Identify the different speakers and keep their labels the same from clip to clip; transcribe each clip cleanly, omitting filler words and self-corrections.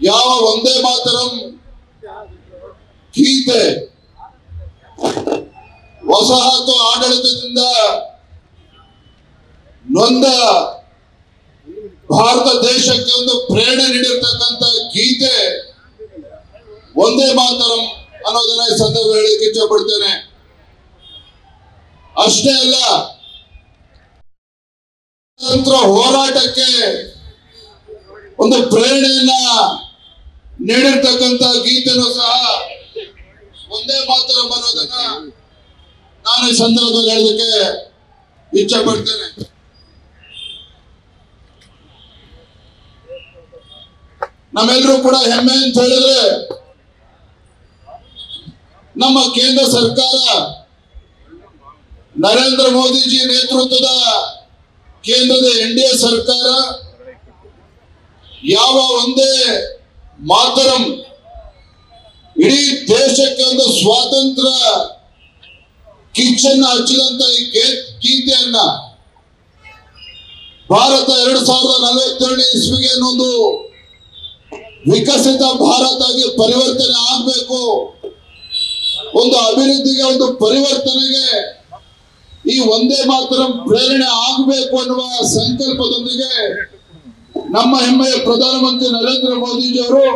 Speaker 1: ಯಾವ ವಂದೇ ಮಾತರಂ ಗೀತೆ ವಸಾಹತು ಆಡಳಿತದಿಂದ ನೊಂದ ಭಾರತ ದೇಶಕ್ಕೆ ಒಂದು ಪ್ರೇರಣೆ ನೀಡಿರ್ತಕ್ಕಂಥ ಗೀತೆ ವಂದೇ ಮಾತರಂ ಅನ್ನೋದನ್ನ ಈ ಸಂದರ್ಭ ಹೇಳಲಿಕ್ಕೆ ಇಚ್ಛೆ ಪಡ್ತೇನೆ. ಅಷ್ಟೇ ಅಲ್ಲ, ಸ್ವಾತಂತ್ರ್ಯ ಹೋರಾಟಕ್ಕೆ ಒಂದು ಪ್ರೇರಣೆಯನ್ನ ನೀಡಿರ್ತಕ್ಕಂಥ ಗೀತೆನೂ ಸಹ ವಂದೇ ಮಾತರಂ ಅನ್ನೋದನ್ನ ನಾನು ಈ ಸಂದರ್ಭದಲ್ಲಿ ಹೇಳಲಿಕ್ಕೆ ಇಚ್ಛೆ ಪಡ್ತೇನೆ. ನಮ್ಮೆಲ್ಲರೂ ಕೂಡ ಹೆಮ್ಮೆ ಅಂತ ಹೇಳಿದ್ರೆ ನಮ್ಮ ಕೇಂದ್ರ ಸರ್ಕಾರ ನರೇಂದ್ರ ಮೋದಿಜಿ ನೇತೃತ್ವದ ಕೇಂದ್ರದ ಎನ್ಡಿಎ ಸರ್ಕಾರ ಯಾವ ಒಂದೇ ಮಾತರಂ ಇಡೀ ದೇಶಕ್ಕೆ ಒಂದು ಸ್ವಾತಂತ್ರ್ಯ ಕಿಚ್ಚನ್ನ ಹಚ್ಚಿದಂತ ಈ ಗೀತೆಯನ್ನ ಭಾರತ 2047 ಇಸ್ವಿಗೆ ಒಂದು ವಿಕಸಿತ ಭಾರತ ಆಗಿ ಪರಿವರ್ತನೆ ಆಗಬೇಕು, ಒಂದು ಅಭಿವೃದ್ಧಿಗೆ ಒಂದು ಪರಿವರ್ತನೆಗೆ ಈ ವಂದೇ ಮಾತರಂ ಪ್ರೇರಣೆ ಆಗಬೇಕು ಅನ್ನುವ ಸಂಕಲ್ಪದೊಂದಿಗೆ ನಮ್ಮ ಹೆಮ್ಮೆಯ ಪ್ರಧಾನಮಂತ್ರಿ ನರೇಂದ್ರ ಮೋದಿಜಿಯವರು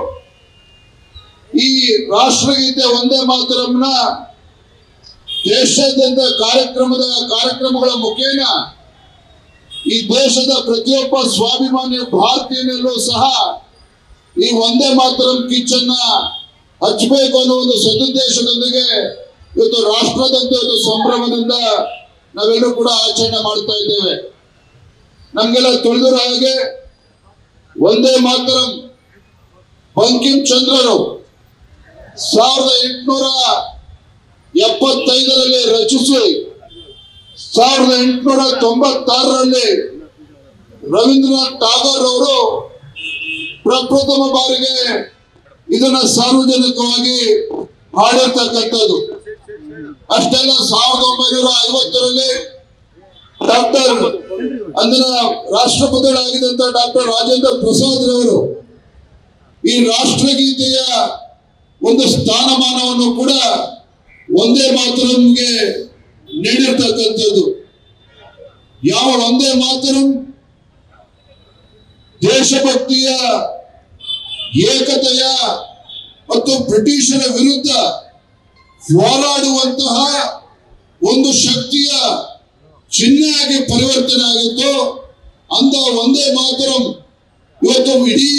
Speaker 1: ಈ ರಾಷ್ಟ್ರಗೀತೆ ವಂದೇ ಮಾತರಂನ ದೇಶಾದ್ಯಂತ ಕಾರ್ಯಕ್ರಮಗಳ ಮುಖೇನ ಈ ದೇಶದ ಪ್ರತಿಯೊಬ್ಬ ಸ್ವಾಭಿಮಾನಿ ಭಾರತೀಯನಲ್ಲೂ ಸಹ ಈ ವಂದೇ ಮಾತರಂ ಕಿಚ್ಚನ್ನ ಹಚ್ಚಬೇಕು ಅನ್ನೋ ಒಂದು ಸದುದ್ದೇಶದೊಂದಿಗೆ ಇವತ್ತು ರಾಷ್ಟ್ರದಂತೆ ಒಂದು ಸಂಭ್ರಮದಿಂದ ನಾವೆಲ್ಲರೂ ಕೂಡ ಆಚರಣೆ ಮಾಡ್ತಾ ಇದ್ದೇವೆ. ನಮ್ಗೆಲ್ಲ ತಿಳಿದಿರೋ ಹಾಗೆ ವಂದೇ ಮಾತರಂ ಬಂಕಿಂ ಚಂದ್ರರು 1875ರಲ್ಲಿ ರಚಿಸಿ 1896ರಲ್ಲಿ ರವೀಂದ್ರನಾಥ್ ಟಾಗೋರ್ ಅವರು ಪ್ರಪ್ರಥಮ ಬಾರಿಗೆ ಇದನ್ನ ಸಾರ್ವಜನಿಕವಾಗಿ ಹಾಡಿರ್ತಕ್ಕಂಥದ್ದು. ಅಷ್ಟೆಲ್ಲ 1950ರಲ್ಲಿ ಡಾಕ್ಟರ್ ಅಂದಿನ ರಾಷ್ಟ್ರಪತಿಗಳಾಗಿದ್ದಂತ ಡಾಕ್ಟರ್ ರಾಜೇಂದ್ರ ಪ್ರಸಾದ್ ರವರು ಈ ರಾಷ್ಟ್ರಗೀತೆಯ ಒಂದು ಸ್ಥಾನಮಾನವನ್ನು ಕೂಡ ವಂದೇ ಮಾತರಂಗೆ ನೀಡಿರ್ತಕ್ಕಂಥದ್ದು. ಯಾವ ವಂದೇ ಮಾತರಂ ದೇಶಭಕ್ತಿಯ, ಏಕತೆಯ ಮತ್ತು ಬ್ರಿಟಿಷರ ವಿರುದ್ಧ ಹೋರಾಡುವಂತಹ ಒಂದು ಶಕ್ತಿಯ ಚಿಹ್ನೆಯಾಗಿ ಪರಿವರ್ತನೆ ಆಗಿತ್ತು. ಅಂತ ವಂದೇ ಮಾತರಂ ಇವತ್ತು ಇಡೀ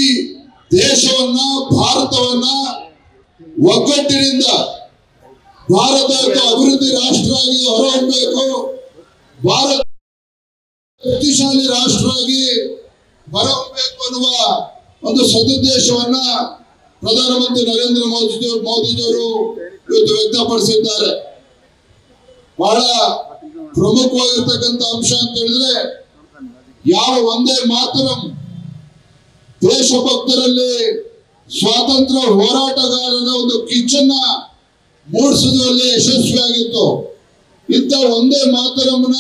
Speaker 1: ದೇಶವನ್ನ, ಭಾರತವನ್ನ ಒಗ್ಗಟ್ಟಿನಿಂದ ಭಾರತ ಅಭಿವೃದ್ಧಿ ರಾಷ್ಟ್ರ ಆಗಿ ಹೊರಹೊಮ್ಮಬೇಕು, ಭಾರತ ಶಕ್ತಿಶಾಲಿ ರಾಷ್ಟ್ರ ಆಗಿ ಹೊರಹೊಮ್ಮಬೇಕು ಅನ್ನುವ ಒಂದು ಸದುದ್ದೇಶವನ್ನ ಪ್ರಧಾನಮಂತ್ರಿ ನರೇಂದ್ರ ಮೋದಿಜಿಯವರು ಇವತ್ತು ವ್ಯಕ್ತಪಡಿಸಿದ್ದಾರೆ. ಬಹಳ ಪ್ರಮುಖವಾಗಿರ್ತಕ್ಕಂಥ ಅಂಶ ಅಂತ ಹೇಳಿದ್ರೆ ಯಾವ ವಂದೇ ಮಾತರಂ ದೇಶಭಕ್ತರಲ್ಲಿ, ಸ್ವಾತಂತ್ರ್ಯ ಹೋರಾಟಗಾರರ ಒಂದು ಕಿಚ್ಚನ್ನ ಮೂಡಿಸುವುದರಲ್ಲಿ ಯಶಸ್ವಿಯಾಗಿತ್ತು. ಇಂಥ ವಂದೇ ಮಾತರಂನ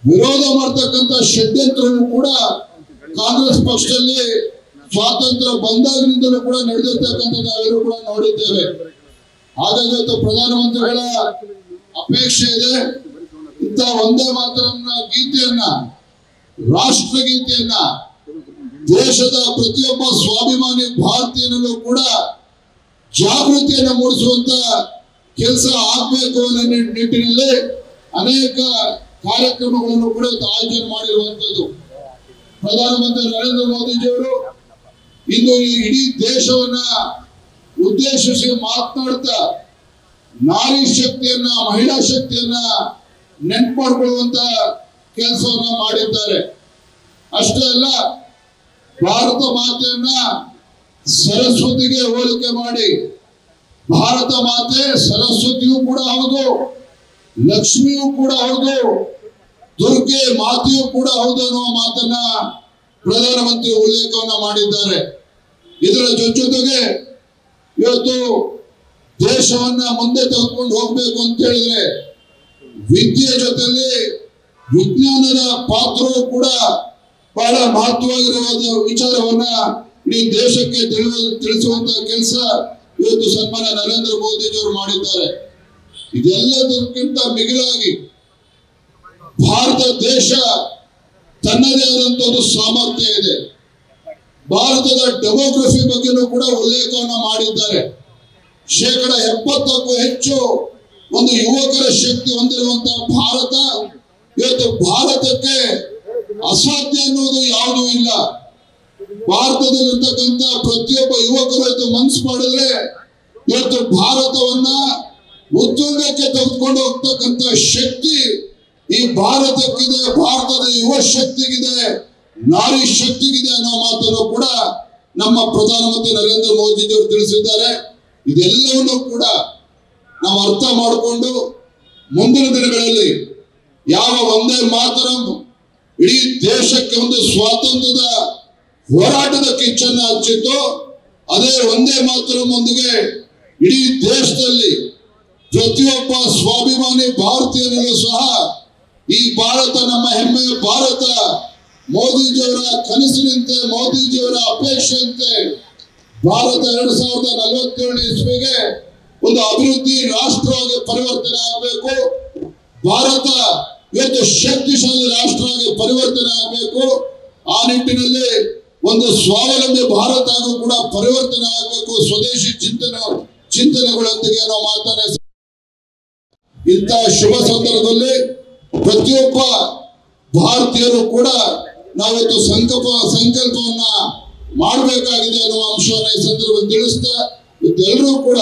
Speaker 1: ವಿರೋಧ ಮಾಡತಕ್ಕಂಥ ಷಡ್ಯಂತ್ರವು ಕೂಡ ಕಾಂಗ್ರೆಸ್ ಪಕ್ಷದಲ್ಲಿ ಸ್ವಾತಂತ್ರ್ಯ ಬಂದಾಗಿನಿಂದಲೂ ಕೂಡ ನಡೆದಿರ್ತಕ್ಕಂಥ ನಾವೆಲ್ಲರೂ ಕೂಡ ನೋಡಿದ್ದೇವೆ. ಹಾಗಾಗಿ ಇವತ್ತು ಪ್ರಧಾನಮಂತ್ರಿಗಳ ಅಪೇಕ್ಷೆ ಇದೆ, ಇಂಥ ವಂದೇ ಮಾತರಂನ ಗೀತೆಯನ್ನ, ರಾಷ್ಟ್ರಗೀತೆಯನ್ನ ದೇಶದ ಪ್ರತಿಯೊಬ್ಬ ಸ್ವಾಭಿಮಾನಿ ಭಾರತೀಯನಲ್ಲೂ ಕೂಡ ಜಾಗೃತಿಯನ್ನು ಮೂಡಿಸುವಂತ ಕೆಲಸ ಆಗಬೇಕು ಅನ್ನೋ ನಿಟ್ಟಿನಲ್ಲಿ ಅನೇಕ ಕಾರ್ಯಕ್ರಮಗಳನ್ನು ಕೂಡ ಆಯೋಜನೆ ಮಾಡಿರುವಂತದ್ದು. ಪ್ರಧಾನಮಂತ್ರಿ ನರೇಂದ್ರ ಮೋದಿಜಿಯವರು ಇಂದು ಇಡೀ ದೇಶವನ್ನ ಉದ್ದೇಶಿಸಿ ಮಾತನಾಡ್ತಾ ನಾರಿ ಶಕ್ತಿಯನ್ನ, ಮಹಿಳಾ ಶಕ್ತಿಯನ್ನ ನೆನಪು ಮಾಡಿಕೊಳ್ಳುವಂತ ಕೆಲಸವನ್ನ ಮಾಡಿದ್ದಾರೆ. ಅಷ್ಟೇ ಅಲ್ಲ, ಭಾರತ ಮಾತೆಯನ್ನ ಸರಸ್ವತಿಗೆ ಹೋಲಿಕೆ ಮಾಡಿ, ಭಾರತ ಮಾತೆ ಸರಸ್ವತಿಯೂ ಕೂಡ ಹೌದು, ಲಕ್ಷ್ಮಿಯೂ ಕೂಡ ಹೌದು, ದುರ್ಗೆ ಮಾತೆಯೂ ಕೂಡ ಹೌದು ಅನ್ನುವ ಮಾತನ್ನ ಪ್ರಧಾನಮಂತ್ರಿ ಉಲ್ಲೇಖವನ್ನ ಮಾಡಿದ್ದಾರೆ. ಇದರ ಜೊತೆಗೆ ಇವತ್ತು ದೇಶವನ್ನ ಮುಂದೆ ತೆಗೆದುಕೊಂಡು ಹೋಗ್ಬೇಕು ಅಂತ ಹೇಳಿದ್ರೆ ವಿದ್ಯೆ ಜೊತೆಲಿ ವಿಜ್ಞಾನದ ಪಾತ್ರವೂ ಕೂಡ ಬಹಳ ಮಹತ್ವವಾಗಿರುವ ವಿಚಾರವನ್ನ ಇಡೀ ದೇಶಕ್ಕೆ ತಿಳಿಸುವಂತ ಕೆಲಸ ಇವತ್ತು ಸನ್ಮಾನ್ಯ ನರೇಂದ್ರ ಮೋದಿಜಿಯವರು ಮಾಡಿದ್ದಾರೆ. ಇದೆಲ್ಲದಕ್ಕಿಂತ ಮಿಗಿಲಾಗಿ ಭಾರತ ದೇಶ ತನ್ನದೇ ಆದಂತ ಒಂದು ಸಾಮರ್ಥ್ಯ ಇದೆ. ಭಾರತದ ಡೆಮೋಗ್ರಫಿ ಬಗ್ಗೆನೂ ಕೂಡ ಉಲ್ಲೇಖವನ್ನು ಮಾಡಿದ್ದಾರೆ. 70%ಕ್ಕೂ ಹೆಚ್ಚು ಒಂದು ಯುವಕರ ಶಕ್ತಿ ಹೊಂದಿರುವಂತಹ ಭಾರತ, ಇವತ್ತು ಭಾರತಕ್ಕೆ ಅಸಾಧ್ಯ ಅನ್ನೋದು ಯಾವುದೂ ಇಲ್ಲ. ಭಾರತದಲ್ಲಿರ್ತಕ್ಕಂಥ ಪ್ರತಿಯೊಬ್ಬ ಯುವಕರು ಇವತ್ತು ಮನಸ್ಸು ಮಾಡಿದ್ರೆ ಇವತ್ತು ಭಾರತವನ್ನ ಉತ್ತುಂಗಕ್ಕೆ ತೆಗೆದುಕೊಂಡು ಹೋಗ್ತಕ್ಕಂಥ ಶಕ್ತಿ ಈ ಭಾರತಕ್ಕಿದೆ, ಭಾರತದ ಯುವ ಶಕ್ತಿಗಿದೆ, ನಾರಿ ಶಕ್ತಿಗಿದೆ ಅನ್ನೋ ಮಾತನ್ನು ಕೂಡ ನಮ್ಮ ಪ್ರಧಾನಮಂತ್ರಿ ನರೇಂದ್ರ ಮೋದಿಜಿಯವರು ತಿಳಿಸಿದ್ದಾರೆ. ಇದೆಲ್ಲವನ್ನೂ ಕೂಡ ನಾವು ಅರ್ಥ ಮಾಡಿಕೊಂಡು ಮುಂದಿನ ದಿನಗಳಲ್ಲಿ ಯಾವ ಒಂದೇ ಮಾತರಂ ಇಡೀ ದೇಶಕ್ಕೆ ಒಂದು ಸ್ವಾತಂತ್ರ್ಯದ ಹೋರಾಟದ ಕಿಚ್ಚನ್ನು ಹಚ್ಚಿತ್ತು, ಅದೇ ಒಂದೇ ಮಾತರಂ ಒಂದಿಗೆ ಇಡೀ ದೇಶದಲ್ಲಿ ಪ್ರತಿಯೊಬ್ಬ ಸ್ವಾಭಿಮಾನಿ ಭಾರತೀಯರಲ್ಲೂ ಸಹ ಈ ಭಾರತ ನಮ್ಮ ಹೆಮ್ಮೆಯ ಭಾರತ, ಮೋದಿಜಿಯವರ ಕನಸಿನಂತೆ, ಮೋದಿಜಿಯವರ ಅಪೇಕ್ಷೆಯಂತೆ ಭಾರತ 2047 ಇಸ್ವಿಗೆ ಒಂದು ಅಭಿವೃದ್ಧಿ ರಾಷ್ಟ್ರವಾಗಿ ಪರಿವರ್ತನೆ ಆಗಬೇಕು. ಭಾರತ ಇವತ್ತು ಶಕ್ತಿಶಾಲಿ ರಾಷ್ಟ್ರವಾಗಿ ಪರಿವರ್ತನೆ ಆಗಬೇಕು. ಆ ನಿಟ್ಟಿನಲ್ಲಿ ಒಂದು ಸ್ವಾವಲಂಬಿ ಭಾರತ ಕೂಡ ಪರಿವರ್ತನೆ ಆಗಬೇಕು. ಸ್ವದೇಶಿ ಚಿಂತನೆಗಳೊಂದಿಗೆ ನಾವು ಮಾತನಾಡ ಇಂಥ ಶುಭ ಸಂದರ್ಭದಲ್ಲಿ ಪ್ರತಿಯೊಬ್ಬ ಭಾರತೀಯರು ಕೂಡ ನಾವಿತ್ತು ಸಂಕಲ್ಪವನ್ನ ಮಾಡಬೇಕಾಗಿದೆ ಅನ್ನುವ ಅಂಶವನ್ನು ಈ ಸಂದರ್ಭದಲ್ಲಿ ತಿಳಿಸ್ತಾ ಎಲ್ಲರೂ ಕೂಡ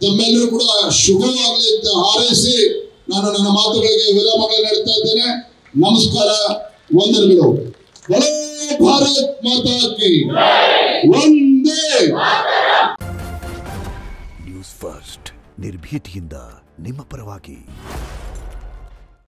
Speaker 1: ತಮ್ಮೆಲ್ಲರೂ ಕೂಡ ಶುಭವಾಗಲಿ ಅಂತ ಹಾರೈಸಿ ನಾನು ನನ್ನ ಮಾತುಗಳಿಗೆ ವಿರಾಮಗಳನ್ನು ನೀಡ್ತಾ ಇದ್ದೇನೆ. ನಮಸ್ಕಾರ, ವಂದನೆಗಳು. ಬಲೋ ಭಾರತ್ ಮಾತಾ ಕಿ ವಂದೇ.
Speaker 2: ನ್ಯೂಸ್ ಫಸ್ಟ್ ನಿರ್ಭೀತಿಯಿಂದ ನಿಮ್ಮ ಪರವಾಗಿ.